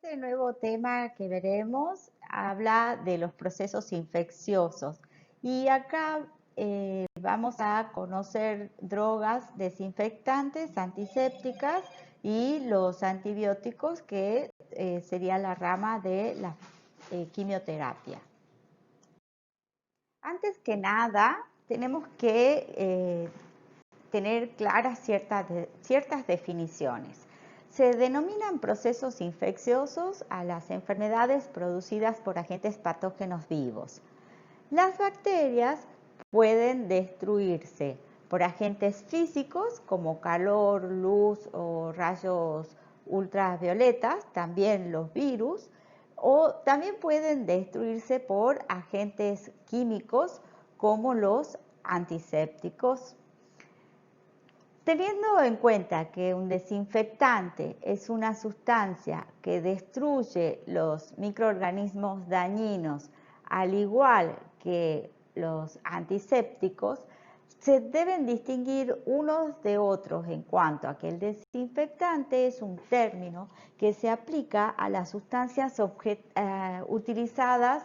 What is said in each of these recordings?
Este nuevo tema que veremos habla de los procesos infecciosos y acá vamos a conocer drogas desinfectantes, antisépticas y los antibióticos que sería la rama de la quimioterapia. Antes que nada, tenemos que tener claras ciertas definiciones. Se denominan procesos infecciosos a las enfermedades producidas por agentes patógenos vivos. Las bacterias pueden destruirse por agentes físicos como calor, luz o rayos ultravioletas, también los virus, o también pueden destruirse por agentes químicos como los antisépticos. Teniendo en cuenta que un desinfectante es una sustancia que destruye los microorganismos dañinos, al igual que los antisépticos, se deben distinguir unos de otros en cuanto a que el desinfectante es un término que se aplica a las sustancias utilizadas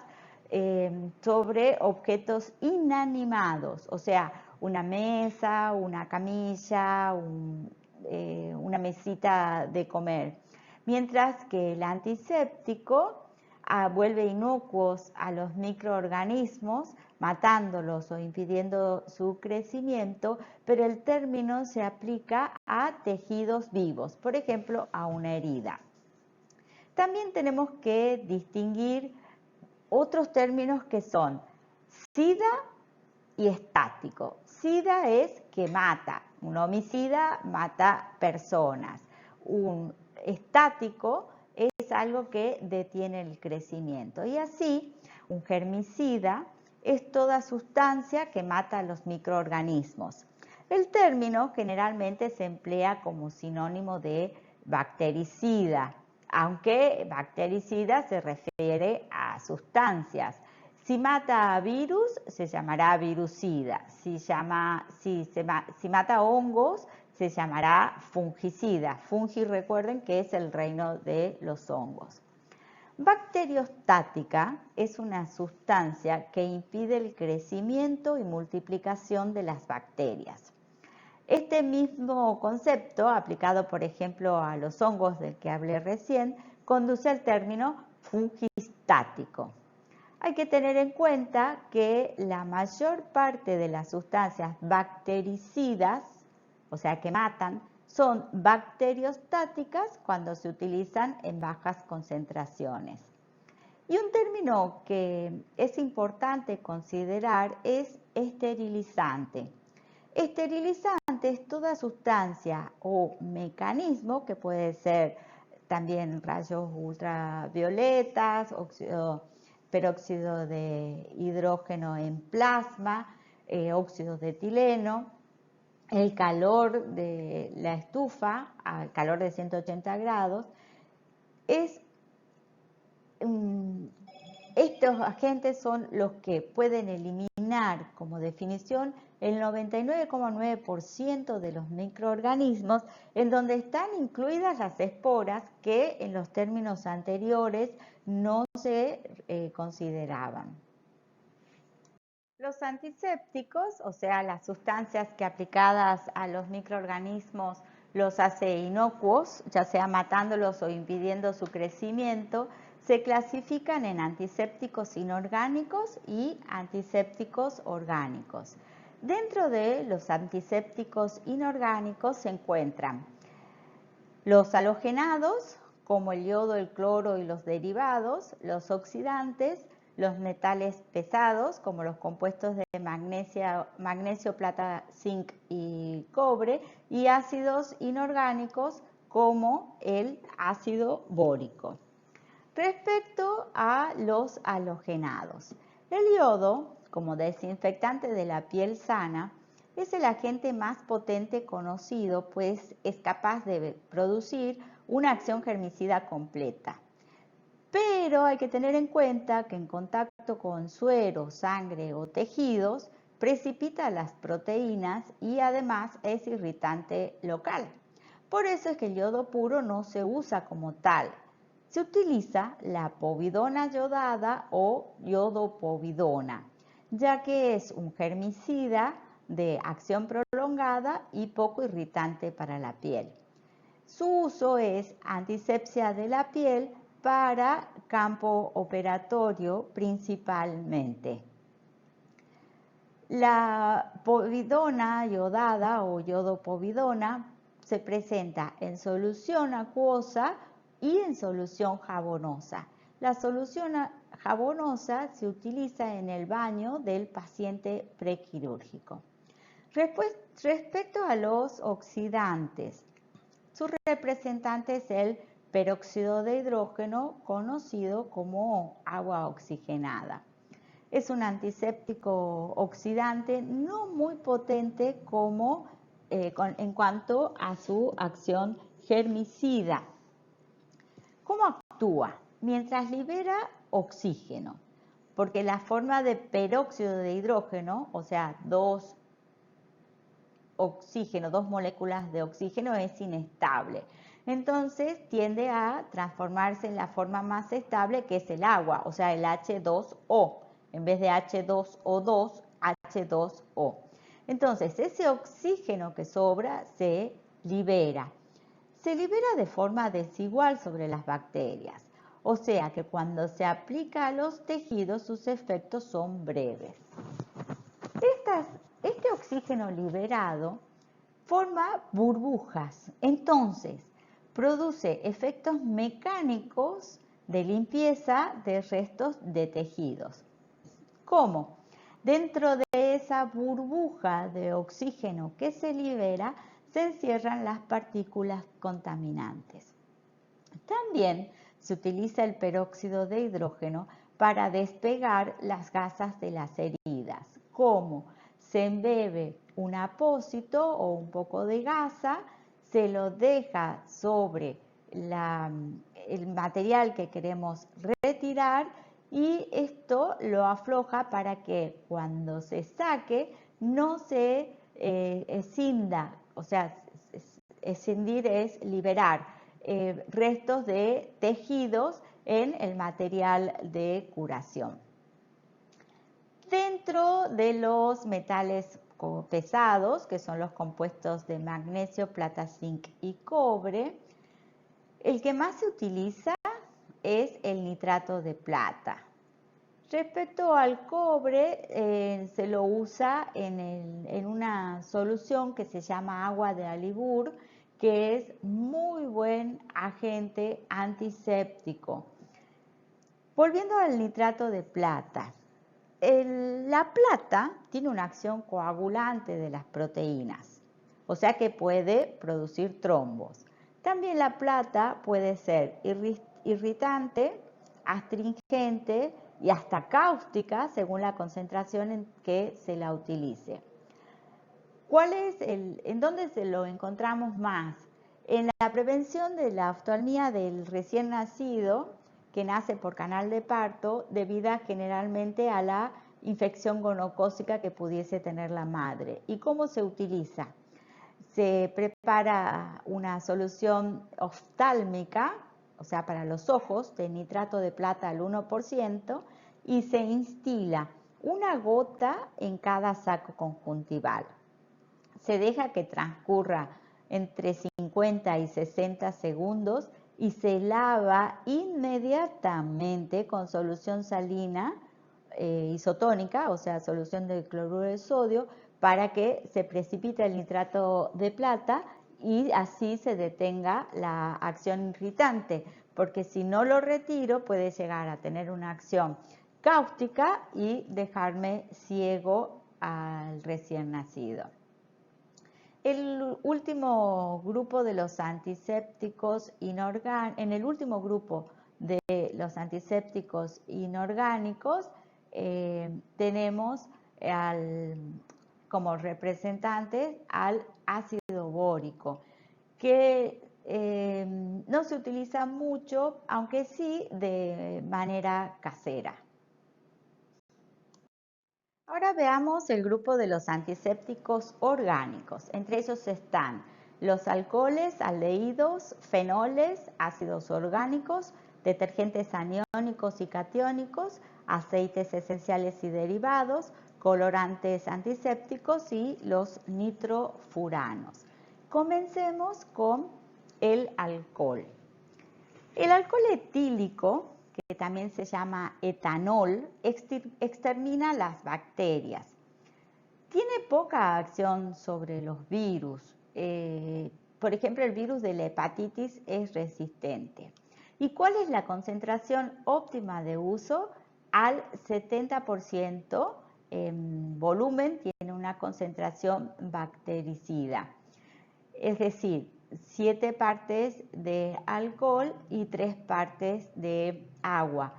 sobre objetos inanimados, o sea, una mesa, una camilla, una mesita de comer. Mientras que el antiséptico vuelve inocuos a los microorganismos, matándolos o impidiendo su crecimiento, pero el término se aplica a tejidos vivos, por ejemplo, a una herida. También tenemos que distinguir otros términos que son SIDA y estático. SIDA es que mata, un homicida mata personas. Un estático es algo que detiene el crecimiento. Y así, un germicida es toda sustancia que mata a los microorganismos. El término generalmente se emplea como sinónimo de bactericida, aunque bactericida se refiere a sustancias. Si mata a virus, se llamará virucida. Si mata hongos, se llamará fungicida. Fungi, recuerden que es el reino de los hongos. Bacteriostática es una sustancia que impide el crecimiento y multiplicación de las bacterias. Este mismo concepto, aplicado por ejemplo a los hongos del que hablé recién, conduce al término fungistático. Hay que tener en cuenta que la mayor parte de las sustancias bactericidas, o sea que matan, son bacteriostáticas cuando se utilizan en bajas concentraciones. Y un término que es importante considerar es esterilizante. Esterilizante es toda sustancia o mecanismo que puede ser también rayos ultravioletas, peróxido de hidrógeno en plasma, óxidos de etileno, el calor de la estufa, al calor de 180 grados, estos agentes son los que pueden eliminar como definición el 99,9% de los microorganismos, en donde están incluidas las esporas que en los términos anteriores no se consideraban. Los antisépticos, o sea, las sustancias que aplicadas a los microorganismos los hace inocuos, ya sea matándolos o impidiendo su crecimiento, se clasifican en antisépticos inorgánicos y antisépticos orgánicos. Dentro de los antisépticos inorgánicos se encuentran los halogenados, como el yodo, el cloro y los derivados, los oxidantes, los metales pesados, como los compuestos de magnesio, plata, zinc y cobre, y ácidos inorgánicos, como el ácido bórico. Respecto a los halogenados, el yodo, como desinfectante de la piel sana, es el agente más potente conocido, pues es capaz de producir una acción germicida completa. Pero hay que tener en cuenta que en contacto con suero, sangre o tejidos, precipita las proteínas y además es irritante local. Por eso es que el yodo puro no se usa como tal, se utiliza la povidona yodada o yodopovidona, ya que es un germicida de acción prolongada y poco irritante para la piel. Su uso es antisepsia de la piel para campo operatorio principalmente. La povidona yodada o yodopovidona se presenta en solución acuosa y en solución jabonosa. La solución jabonosa se utiliza en el baño del paciente prequirúrgico. Respecto a los oxidantes, su representante es el peróxido de hidrógeno, conocido como agua oxigenada. Es un antiséptico oxidante no muy potente como en cuanto a su acción germicida. ¿Cómo actúa? Mientras libera oxígeno, porque la forma de peróxido de hidrógeno, o sea, dos moléculas de oxígeno, es inestable. Entonces tiende a transformarse en la forma más estable, que es el agua, o sea, el H2O. En vez de H2O2, H2O. Entonces, ese oxígeno que sobra se libera. Se libera de forma desigual sobre las bacterias. O sea que cuando se aplica a los tejidos, sus efectos son breves. Este oxígeno liberado forma burbujas. Entonces, produce efectos mecánicos de limpieza de restos de tejidos. ¿Cómo? Dentro de esa burbuja de oxígeno que se libera, se encierran las partículas contaminantes. También se utiliza el peróxido de hidrógeno para despegar las gasas de las heridas. ¿Cómo? Se embebe un apósito o un poco de gasa, se lo deja sobre el material que queremos retirar y esto lo afloja para que cuando se saque no se escinda, o sea, escindir es liberar restos de tejidos en el material de curación. Dentro de los metales pesados, que son los compuestos de magnesio, plata, zinc y cobre, el que más se utiliza es el nitrato de plata. Respecto al cobre, se lo usa en una solución que se llama agua de Alibur, que es muy buen agente antiséptico. Volviendo al nitrato de plata, la plata tiene una acción coagulante de las proteínas, o sea que puede producir trombos. También la plata puede ser irritante, astringente y hasta cáustica según la concentración en que se la utilice. ¿En dónde se lo encontramos más? En la prevención de la oftalmía del recién nacido, que nace por canal de parto, debida generalmente a la infección gonocócica que pudiese tener la madre. ¿Y cómo se utiliza? Se prepara una solución oftálmica, o sea, para los ojos, de nitrato de plata al 1%, y se instila una gota en cada saco conjuntival. Se deja que transcurra entre 50 y 60 segundos y se lava inmediatamente con solución salina isotónica, o sea, solución de cloruro de sodio, para que se precipite el nitrato de plata y así se detenga la acción irritante, porque si no lo retiro puede llegar a tener una acción cáustica y dejarme ciego al recién nacido. El último grupo de los antisépticos inorgánicos, en el último grupo de los antisépticos inorgánicos tenemos como representante al ácido bórico, que no se utiliza mucho, aunque sí de manera casera. Ahora veamos el grupo de los antisépticos orgánicos. Entre ellos están los alcoholes, aldehídos, fenoles, ácidos orgánicos, detergentes aniónicos y catiónicos, aceites esenciales y derivados, colorantes antisépticos y los nitrofuranos. Comencemos con el alcohol. El alcohol etílico, que también se llama etanol, extermina las bacterias. Tiene poca acción sobre los virus. Por ejemplo, el virus de la hepatitis es resistente. ¿Y cuál es la concentración óptima de uso? Al 70% en volumen tiene una concentración bactericida. Es decir, 7 partes de alcohol y 3 partes de agua.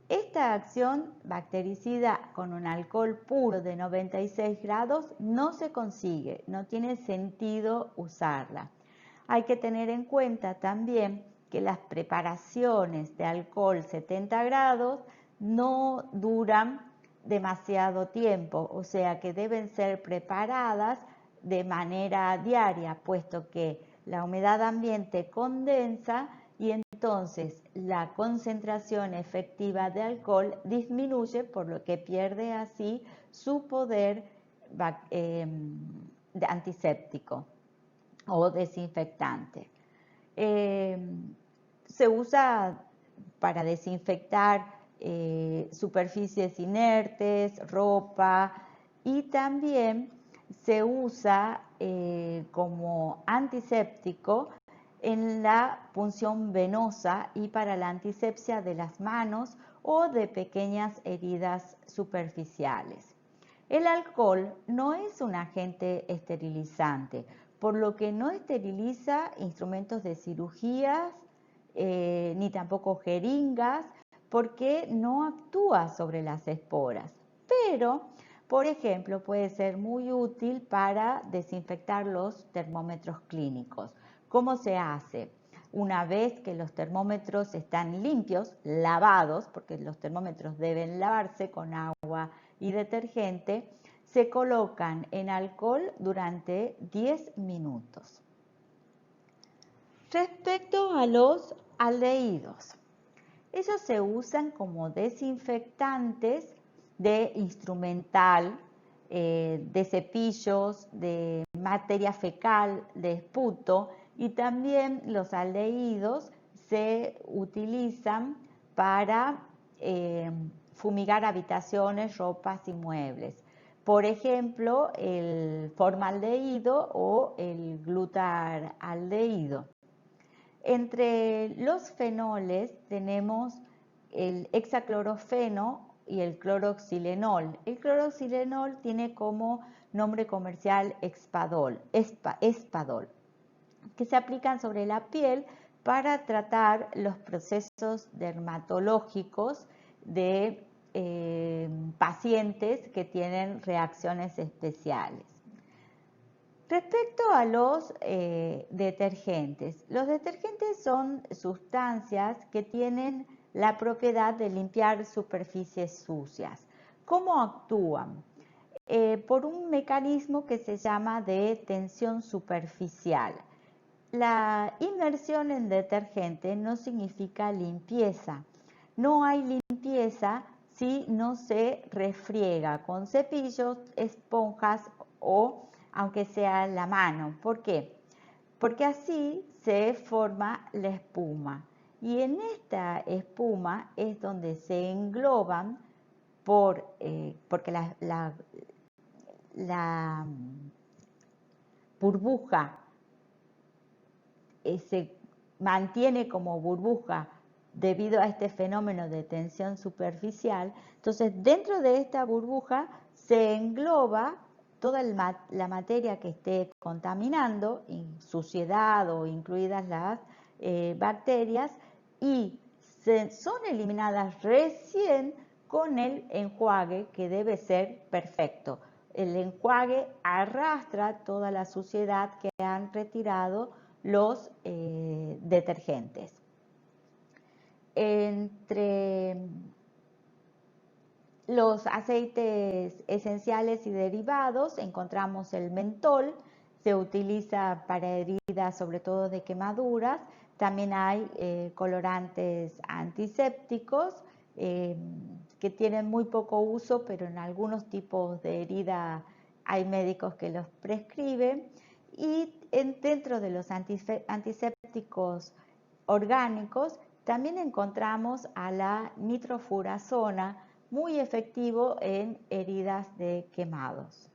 Esta acción bactericida con un alcohol puro de 96 grados no se consigue, no tiene sentido usarla. Hay que tener en cuenta también que las preparaciones de alcohol 70 grados no duran demasiado tiempo, o sea que deben ser preparadas de manera diaria, puesto que la humedad ambiente condensa y entonces la concentración efectiva de alcohol disminuye, por lo que pierde así su poder antiséptico o desinfectante. Se usa para desinfectar superficies inertes, ropa, y también se usa como antiséptico en la punción venosa y para la antisepsia de las manos o de pequeñas heridas superficiales. El alcohol no es un agente esterilizante, por lo que no esteriliza instrumentos de cirugías ni tampoco jeringas, porque no actúa sobre las esporas. Pero, por ejemplo, puede ser muy útil para desinfectar los termómetros clínicos. ¿Cómo se hace? Una vez que los termómetros están limpios, lavados, porque los termómetros deben lavarse con agua y detergente, se colocan en alcohol durante 10 minutos. Respecto a los aldehídos, ellos se usan como desinfectantes de instrumental, de cepillos, de materia fecal, de esputo, y también los aldehídos se utilizan para fumigar habitaciones, ropas y muebles. Por ejemplo, el formaldehído o el glutaraldehído. Entre los fenoles tenemos el hexaclorofeno y el cloroxilenol. El cloroxilenol tiene como nombre comercial Espadol, que se aplican sobre la piel para tratar los procesos dermatológicos de pacientes que tienen reacciones especiales. Respecto a los detergentes, los detergentes son sustancias que tienen la propiedad de limpiar superficies sucias. ¿Cómo actúan? Por un mecanismo que se llama de tensión superficial. La inmersión en detergente no significa limpieza. No hay limpieza si no se refriega con cepillos, esponjas o aunque sea la mano. ¿Por qué? Porque así se forma la espuma. Y en esta espuma es donde se engloban porque la burbuja se mantiene como burbuja debido a este fenómeno de tensión superficial. Entonces, dentro de esta burbuja se engloba toda la materia que esté contaminando, suciedad o incluidas las bacterias, y son eliminadas recién con el enjuague, que debe ser perfecto. El enjuague arrastra toda la suciedad que han retirado los detergentes. Entre los aceites esenciales y derivados encontramos el mentol. se utiliza para heridas, sobre todo de quemaduras. También hay colorantes antisépticos que tienen muy poco uso, pero en algunos tipos de herida hay médicos que los prescriben. Y dentro de los antisépticos orgánicos también encontramos a la nitrofurazona, muy efectivo en heridas de quemados.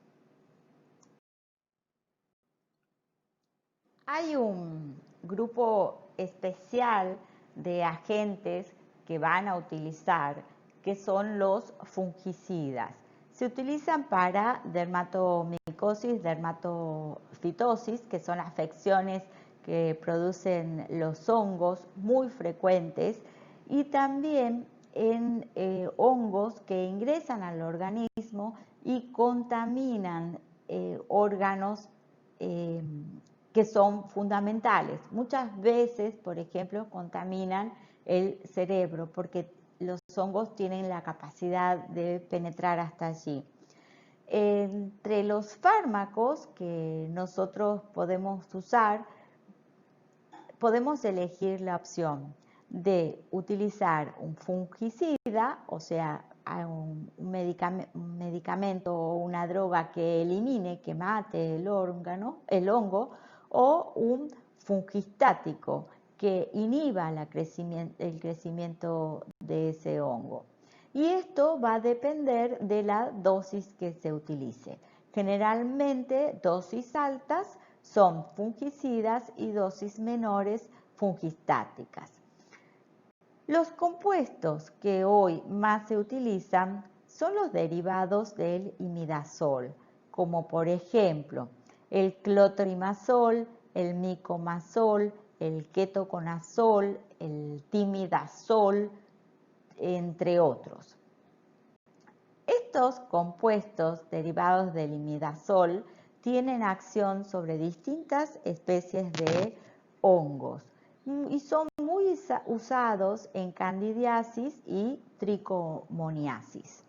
Hay un grupo especial de agentes que van a utilizar, que son los fungicidas. Se utilizan para dermatomicosis, dermatofitosis, que son afecciones que producen los hongos muy frecuentes, y también en hongos que ingresan al organismo y contaminan órganos que son fundamentales. Muchas veces, por ejemplo, contaminan el cerebro porque los hongos tienen la capacidad de penetrar hasta allí. Entre los fármacos que nosotros podemos usar, podemos elegir la opción de utilizar un fungicida, o sea, un medicamento o una droga que elimine, que mate el hongo, o un fungistático que inhiba el crecimiento de ese hongo. Y esto va a depender de la dosis que se utilice. Generalmente, dosis altas son fungicidas y dosis menores fungistáticas. Los compuestos que hoy más se utilizan son los derivados del imidazol, como por ejemplo el clotrimazol, el micomazol, el ketoconazol, el timidazol, entre otros. Estos compuestos derivados del imidazol tienen acción sobre distintas especies de hongos y son muy usados en candidiasis y tricomoniasis.